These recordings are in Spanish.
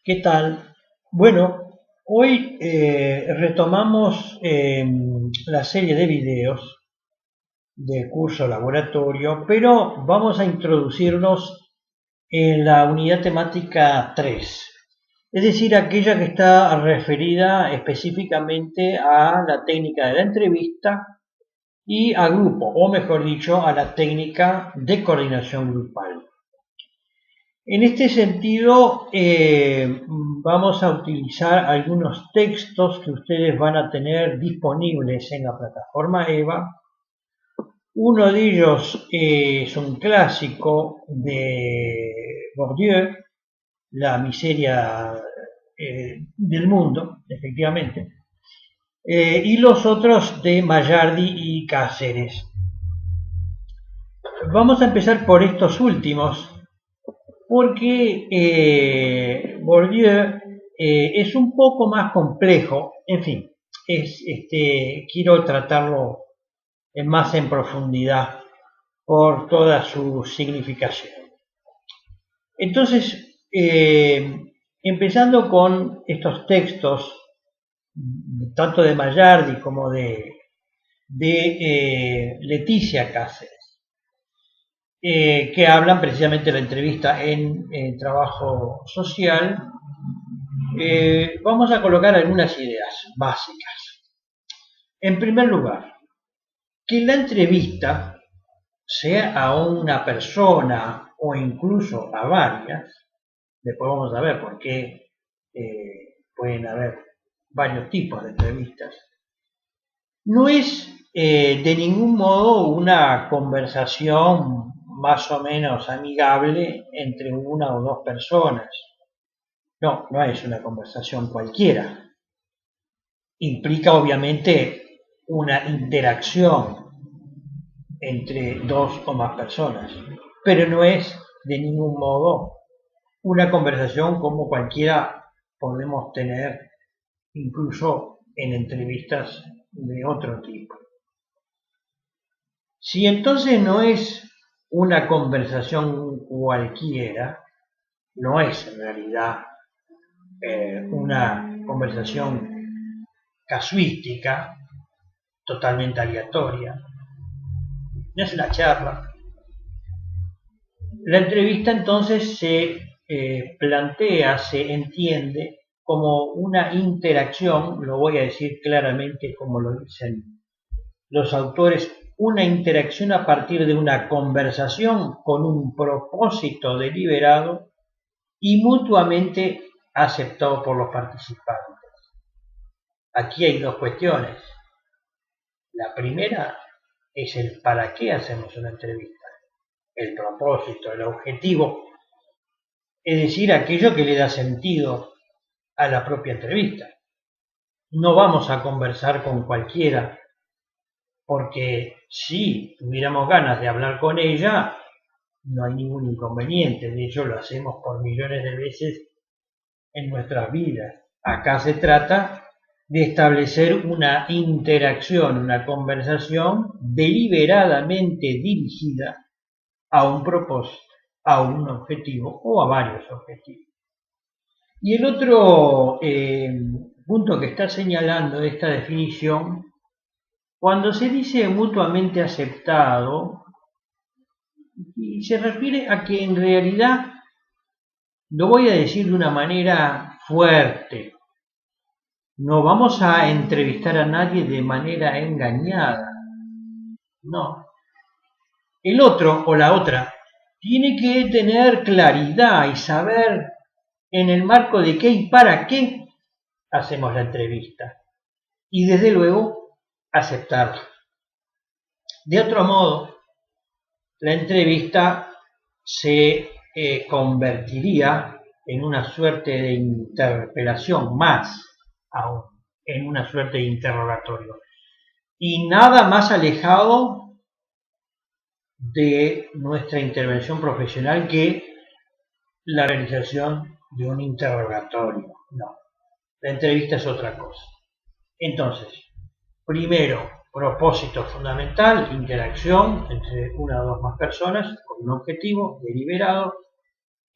¿Qué tal? Bueno, hoy retomamos la serie de videos del curso laboratorio, pero vamos a introducirnos en la unidad temática 3, es decir, aquella que está referida específicamente a la técnica de la entrevista y a grupo, o mejor dicho, a la técnica de coordinación grupal. En este sentido, vamos a utilizar algunos textos que ustedes van a tener disponibles en la plataforma EVA. Uno de ellos es un clásico de Bourdieu, La miseria del mundo, efectivamente, y los otros de Mallardi y Cáceres. Vamos a empezar por estos últimos, porque Bourdieu es un poco más complejo, en fin, quiero tratarlo más en profundidad por toda su significación. Entonces, empezando con estos textos, tanto de Mallardi como de Leticia Cáceres, que hablan precisamente de la entrevista en trabajo social, vamos a colocar algunas ideas básicas. En primer lugar, que la entrevista, sea a una persona o incluso a varias, después vamos a ver por qué pueden haber varios tipos de entrevistas, no es de ningún modo una conversación más o menos amigable entre una o dos personas. No, no es una conversación cualquiera. Implica obviamente una interacción entre dos o más personas, pero no es de ningún modo una conversación como cualquiera podemos tener incluso en entrevistas de otro tipo. Si entonces no es una conversación cualquiera, no es en realidad una conversación casuística, totalmente aleatoria, no es una charla. La entrevista entonces se plantea, se entiende como una interacción, lo voy a decir claramente como lo dicen los autores, una interacción a partir de una conversación con un propósito deliberado y mutuamente aceptado por los participantes. Aquí hay dos cuestiones. La primera es el para qué hacemos una entrevista, el propósito, el objetivo, es decir, aquello que le da sentido a la propia entrevista. No vamos a conversar con cualquiera, porque si tuviéramos ganas de hablar con ella, no hay ningún inconveniente. De hecho, lo hacemos por millones de veces en nuestras vidas. Acá se trata de establecer una interacción, una conversación deliberadamente dirigida a un propósito, a un objetivo o a varios objetivos. Y el otro punto que está señalando esta definición, cuando se dice mutuamente aceptado, se refiere a que en realidad, lo voy a decir de una manera fuerte, no vamos a entrevistar a nadie de manera engañada, no. El otro o la otra tiene que tener claridad y saber en el marco de qué y para qué hacemos la entrevista. Y desde luego, aceptarla. De otro modo, la entrevista se convertiría en una suerte de interpelación más aún, en una suerte de interrogatorio. Y nada más alejado de nuestra intervención profesional que la realización de un interrogatorio. No, la entrevista es otra cosa. Entonces, primero, propósito fundamental, interacción entre una o dos más personas con un objetivo deliberado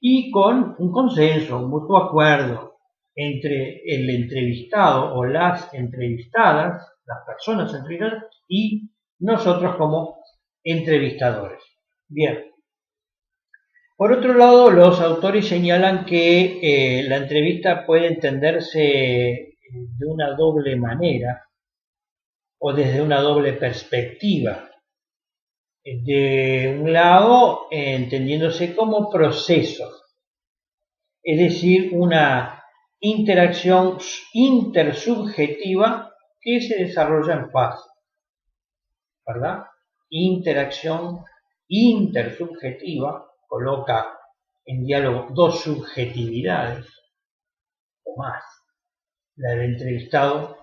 y con un consenso, un mutuo acuerdo entre el entrevistado o las entrevistadas, las personas entrevistadas, y nosotros como entrevistadores. Bien. Por otro lado, los autores señalan que la entrevista puede entenderse de una doble manera o desde una doble perspectiva. De un lado, entendiéndose como proceso, es decir, una interacción intersubjetiva que se desarrolla en fase, ¿verdad? Interacción intersubjetiva coloca en diálogo dos subjetividades o más, la del entrevistado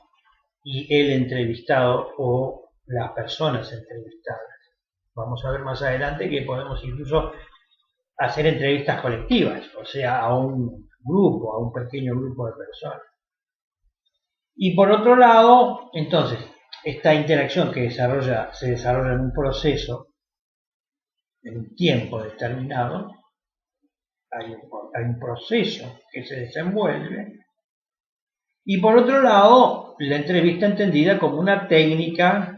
y el entrevistado o las personas entrevistadas. Vamos a ver más adelante que podemos incluso hacer entrevistas colectivas, o sea, a un grupo, a un pequeño grupo de personas. Y por otro lado, entonces, esta interacción que se desarrolla en un proceso, en un tiempo determinado, hay un proceso que se desenvuelve, y por otro lado, la entrevista entendida como una técnica,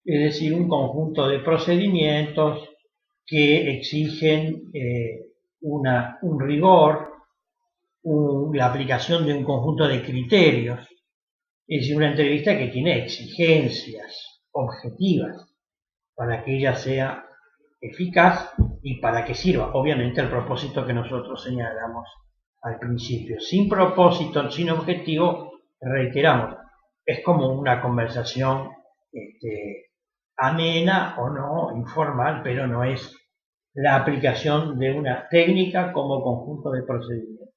es decir, un conjunto de procedimientos que exigen un rigor, la aplicación de un conjunto de criterios, es decir, una entrevista que tiene exigencias objetivas para que ella sea eficaz y para que sirva, obviamente, al propósito que nosotros señalamos al principio. Sin propósito, sin objetivo, reiteramos, es como una conversación amena o no, informal, pero no es la aplicación de una técnica como conjunto de procedimientos.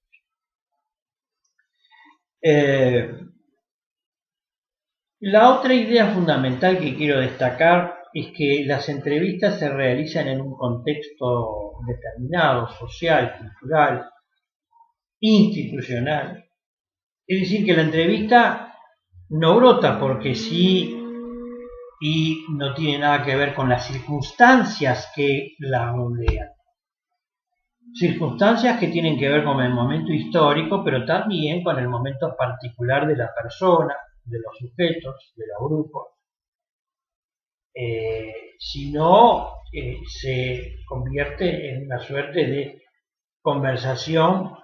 La otra idea fundamental que quiero destacar es que las entrevistas se realizan en un contexto determinado, social, cultural, institucional. Es decir, que la entrevista no brota porque sí y no tiene nada que ver con las circunstancias que la rodean. Circunstancias que tienen que ver con el momento histórico, pero también con el momento particular de la persona, de los sujetos, de los grupos. Sino se convierte en una suerte de conversación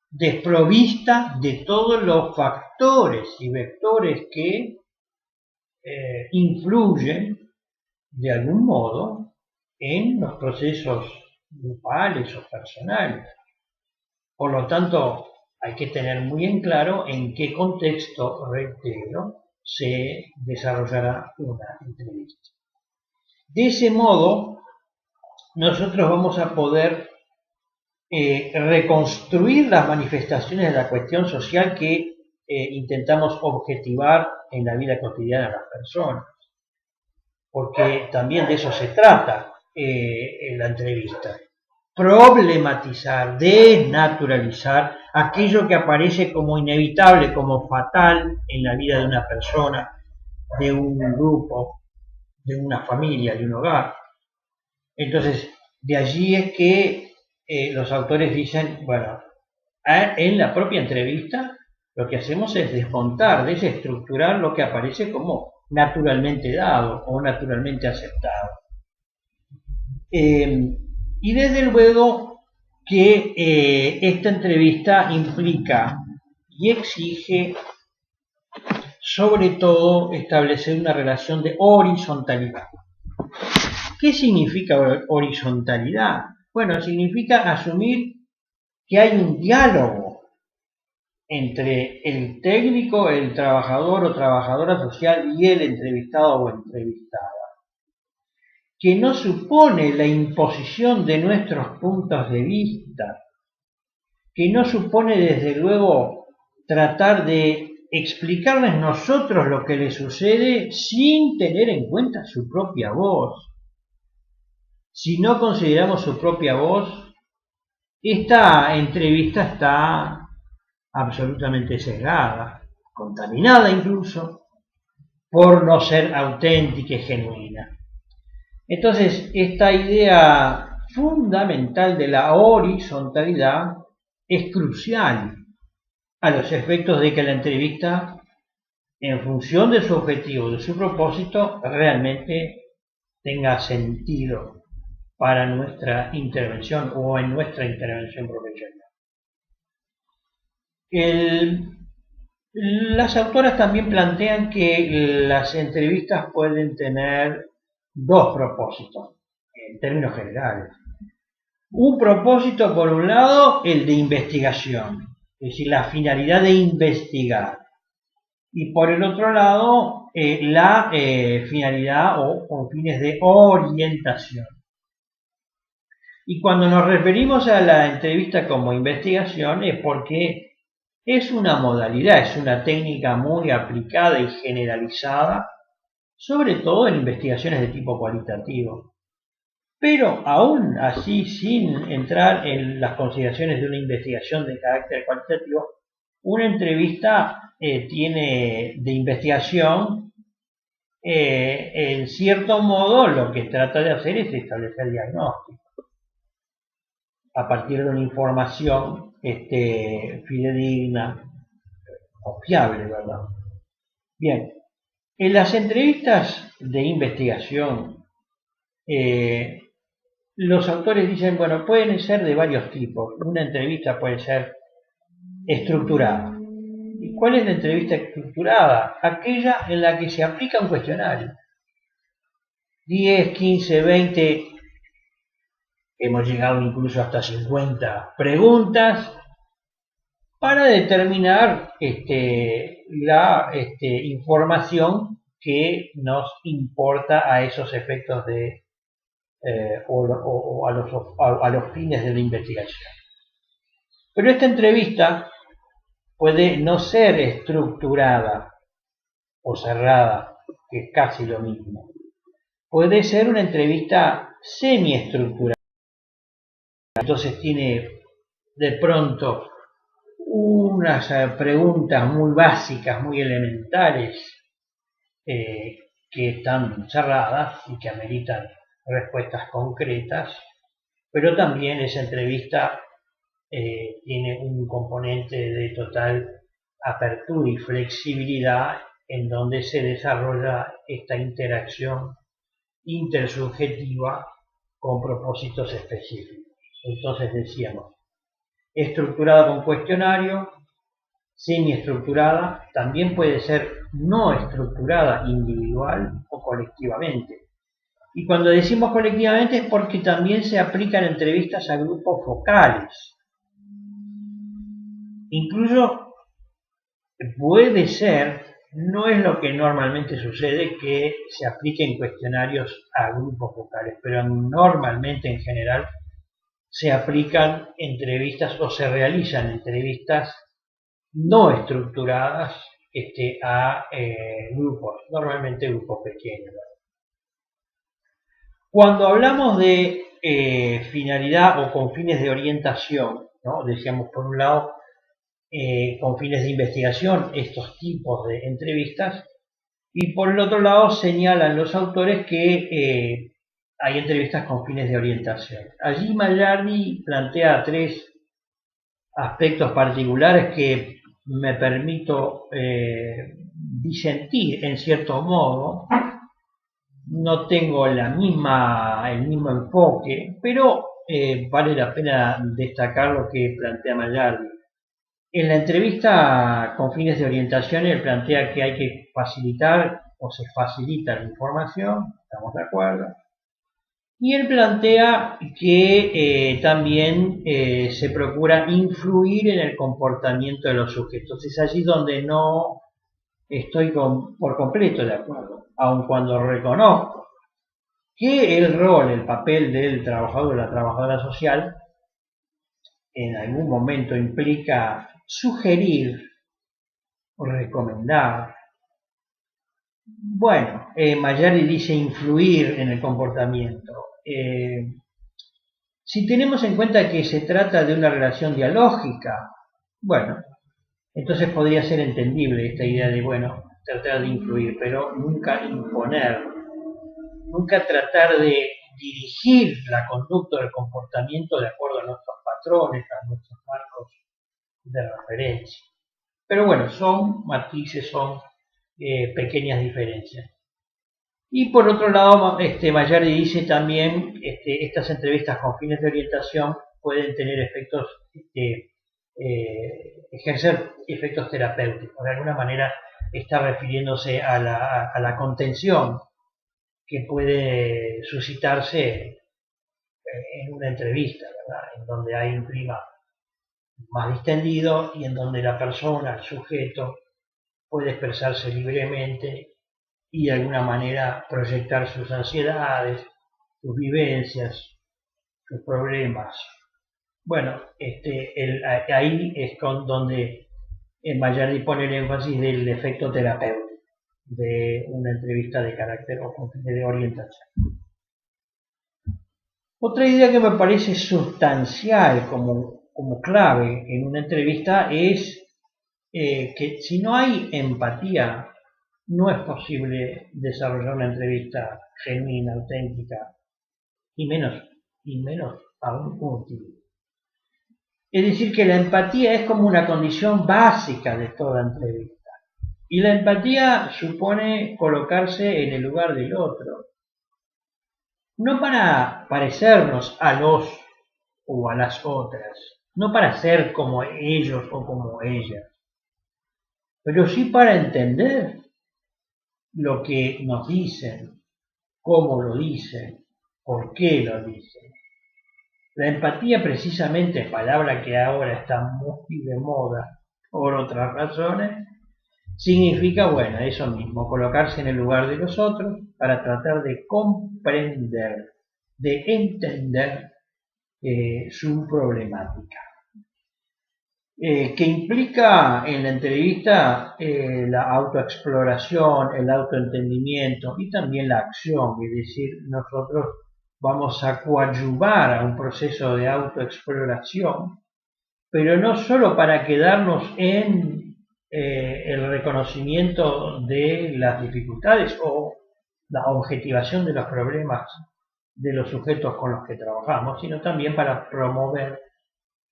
desprovista de todos los factores y vectores que influyen de algún modo en los procesos grupales o personales. Por lo tanto, hay que tener muy en claro en qué contexto, reitero, se desarrollará una entrevista. De ese modo, nosotros vamos a poder reconstruir las manifestaciones de la cuestión social que intentamos objetivar en la vida cotidiana de las personas, porque también de eso se trata en la entrevista. Problematizar, desnaturalizar aquello que aparece como inevitable, como fatal en la vida de una persona, de un grupo, de una familia, de un hogar. Entonces, de allí es que los autores dicen, bueno, en la propia entrevista lo que hacemos es desmontar, desestructurar lo que aparece como naturalmente dado o naturalmente aceptado. Y desde luego que esta entrevista implica y exige sobre todo establecer una relación de horizontalidad. ¿Qué significa horizontalidad? Bueno, significa asumir que hay un diálogo entre el técnico, el trabajador o trabajadora social y el entrevistado o entrevistada, que no supone la imposición de nuestros puntos de vista, que no supone desde luego tratar de explicarles nosotros lo que les sucede sin tener en cuenta su propia voz. Si no consideramos su propia voz, esta entrevista está absolutamente sesgada, contaminada incluso, por no ser auténtica y genuina. Entonces, esta idea fundamental de la horizontalidad es crucial a los efectos de que la entrevista, en función de su objetivo, de su propósito, realmente tenga sentido para nuestra intervención o en nuestra intervención profesional. Las autoras también plantean que las entrevistas pueden tener dos propósitos, en términos generales. Un propósito, por un lado, el de investigación, es decir, la finalidad de investigar. Y por el otro lado, la finalidad o con fines de orientación. Y cuando nos referimos a la entrevista como investigación es porque es una modalidad, es una técnica muy aplicada y generalizada, sobre todo en investigaciones de tipo cualitativo. Pero aún así, sin entrar en las consideraciones de una investigación de carácter cualitativo, una entrevista tiene de investigación, en cierto modo lo que trata de hacer es establecer diagnóstico a partir de una información fidedigna, confiable, ¿verdad? Bien, en las entrevistas de investigación, los autores dicen, bueno, pueden ser de varios tipos. Una entrevista puede ser estructurada. ¿Y cuál es la entrevista estructurada? Aquella en la que se aplica un cuestionario. 10, 15, 20, hemos llegado incluso hasta 50 preguntas para determinar la información que nos importa a esos efectos de o a los fines de la investigación. Pero esta entrevista puede no ser estructurada o cerrada, que es casi lo mismo. Puede ser una entrevista semiestructurada. Entonces tiene de pronto unas preguntas muy básicas, muy elementales, que están cerradas y que ameritan respuestas concretas, pero también esa entrevista tiene un componente de total apertura y flexibilidad en donde se desarrolla esta interacción intersubjetiva con propósitos específicos. Entonces decíamos, estructurada con cuestionario, semiestructurada, también puede ser no estructurada individual o colectivamente. Y cuando decimos colectivamente es porque también se aplican entrevistas a grupos focales. Incluso puede ser, no es lo que normalmente sucede, que se apliquen cuestionarios a grupos focales, pero normalmente en general se aplican entrevistas o se realizan entrevistas no estructuradas a grupos, normalmente grupos pequeños. Cuando hablamos de finalidad o con fines de orientación, ¿no? Decíamos por un lado con fines de investigación estos tipos de entrevistas y por el otro lado señalan los autores que hay entrevistas con fines de orientación. Allí Mallardi plantea tres aspectos particulares que me permito disentir en cierto modo. No tengo el mismo enfoque, pero vale la pena destacar lo que plantea Mallardi. En la entrevista con fines de orientación, él plantea que hay que facilitar o se facilita la información, estamos de acuerdo. Y él plantea que también se procura influir en el comportamiento de los sujetos. Es allí donde no estoy por completo de acuerdo, aun cuando reconozco que el papel del trabajador o la trabajadora social en algún momento implica sugerir o recomendar. Bueno, Mallardi dice influir en el comportamiento. Si tenemos en cuenta que se trata de una relación dialógica, bueno, entonces podría ser entendible esta idea de, tratar de influir, pero nunca imponer, nunca tratar de dirigir la conducta del comportamiento de acuerdo a nuestros patrones, a nuestros marcos de referencia. Pero bueno, son matices, son pequeñas diferencias. Y por otro lado, Mayardi dice también, estas entrevistas con fines de orientación pueden tener efectos, ejercer efectos terapéuticos. De alguna manera está refiriéndose a la contención que puede suscitarse en una entrevista, ¿verdad? En donde hay un clima más distendido y en donde la persona, el sujeto, puede expresarse libremente y de alguna manera proyectar sus ansiedades, sus vivencias, sus problemas. Bueno, ahí es donde Mayardi pone el énfasis del efecto terapéutico de una entrevista de carácter o con fines de orientación. Otra idea que me parece sustancial como clave en una entrevista es que si no hay empatía, no es posible desarrollar una entrevista genuina, auténtica y menos aún útil. Es decir, que la empatía es como una condición básica de toda entrevista. Y la empatía supone colocarse en el lugar del otro. No para parecernos a los o a las otras, no para ser como ellos o como ellas, pero sí para entender lo que nos dicen, cómo lo dicen, por qué lo dicen. La empatía, precisamente, palabra que ahora está muy de moda por otras razones, significa, bueno, eso mismo, colocarse en el lugar de los otros para tratar de comprender, de entender su problemática. Que implica en la entrevista la autoexploración, el autoentendimiento y también la acción, es decir, nosotros vamos a coadyuvar a un proceso de autoexploración, pero no solo para quedarnos en el reconocimiento de las dificultades o la objetivación de los problemas de los sujetos con los que trabajamos, sino también para promover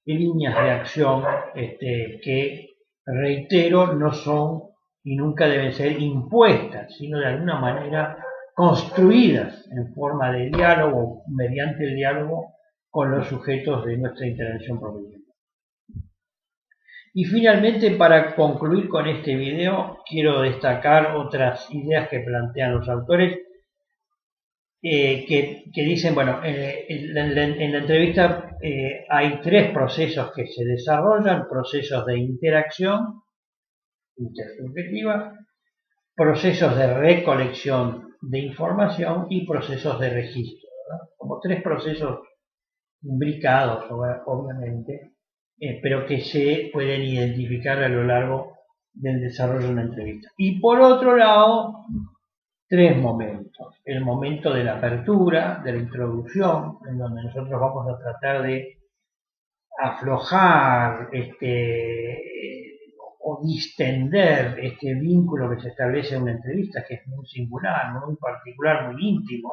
líneas de acción que, reitero, no son y nunca deben ser impuestas, sino de alguna manera construidas en forma de diálogo, mediante el diálogo con los sujetos de nuestra intervención profesional. Y finalmente, para concluir con este video, quiero destacar otras ideas que plantean los autores, que dicen, bueno, en la entrevista hay tres procesos que se desarrollan: procesos de interacción intersubjetiva, procesos de recolección de información y procesos de registro, ¿verdad? Como tres procesos imbricados, obviamente, pero que se pueden identificar a lo largo del desarrollo de una entrevista. Y por otro lado, tres momentos: el momento de la apertura, de la introducción, en donde nosotros vamos a tratar de aflojar o distender este vínculo que se establece en una entrevista, que es muy singular, muy particular, muy íntimo,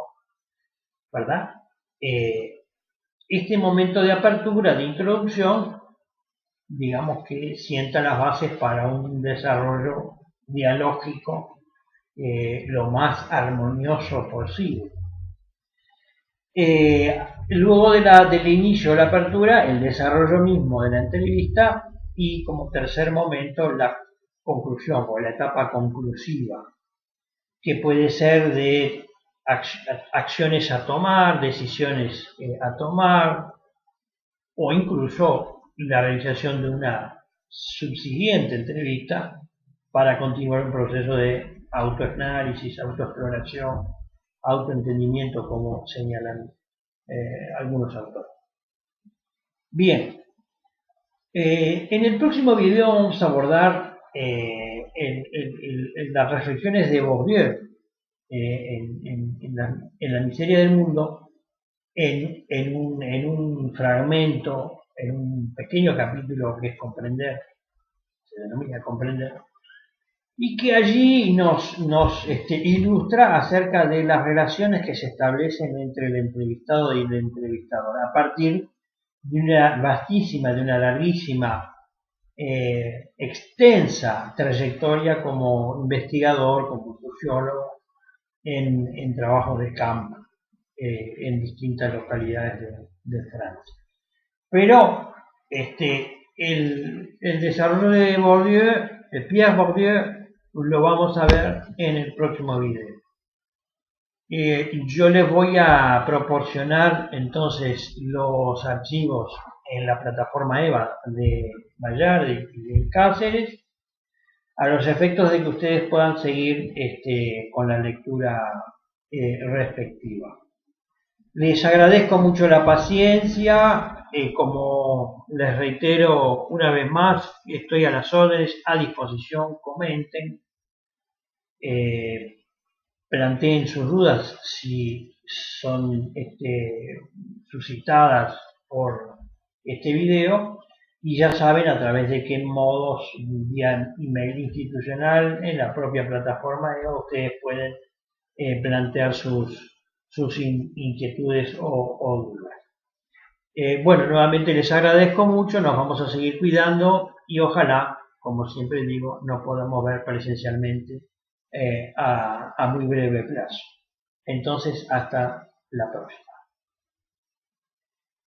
¿verdad? Este momento de apertura, de introducción, digamos que sienta las bases para un desarrollo dialógico lo más armonioso posible. Luego del inicio de la apertura, el desarrollo mismo de la entrevista, y como tercer momento la conclusión o la etapa conclusiva, que puede ser de acciones a tomar, decisiones a tomar, o incluso la realización de una subsiguiente entrevista para continuar un proceso de autoanálisis, autoexploración, autoentendimiento, como señalan algunos autores. Bien, en el próximo video vamos a abordar las reflexiones de Bourdieu en la miseria del mundo, en un fragmento, en un pequeño capítulo que es comprender, se denomina comprender, y que allí nos ilustra acerca de las relaciones que se establecen entre el entrevistado y el entrevistador a partir de una vastísima, de una larguísima, extensa trayectoria como investigador, como sociólogo en trabajos de campo en distintas localidades de Francia. Pero el desarrollo de Bourdieu, de Pierre Bourdieu, lo vamos a ver en el próximo video. Yo les voy a proporcionar entonces los archivos en la plataforma EVA de Bayard y de Cáceres, a los efectos de que ustedes puedan seguir con la lectura respectiva. Les agradezco mucho la paciencia, como les reitero una vez más, estoy a las órdenes, a disposición, comenten, planteen sus dudas si son suscitadas por este video, y ya saben a través de qué modos, vía email institucional, en la propia plataforma, ustedes pueden plantear sus inquietudes o dudas. Bueno, nuevamente les agradezco mucho, nos vamos a seguir cuidando y ojalá, como siempre digo, nos podamos ver presencialmente a muy breve plazo. Entonces, hasta la próxima.